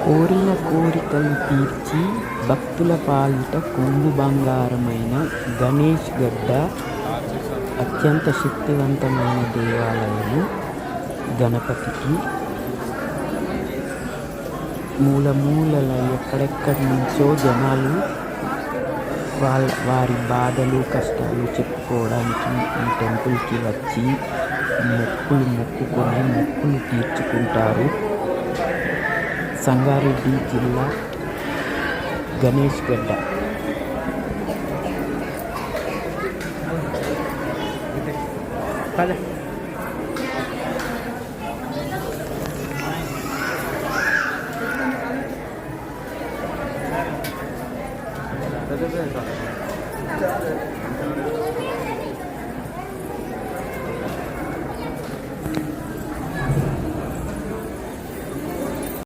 కోరిన కోరికలు తీర్చి భక్తుల పాలిట కొంగు బంగారమైన గణేష్ గడ్డ అత్యంత శక్తివంతమైన దేవాలయము. గణపతికి మూలమూలల ఎక్కడెక్కడి నుంచో జనాలు వారి బాధలు కష్టాలు చెప్పుకోవడానికి ఈ టెంపుల్కి వచ్చి మొక్కుకొని మొక్కులు తీర్చుకుంటారు. సంగారెడ్డి జిల్లా గణేష్ గడ్డ. Gracias.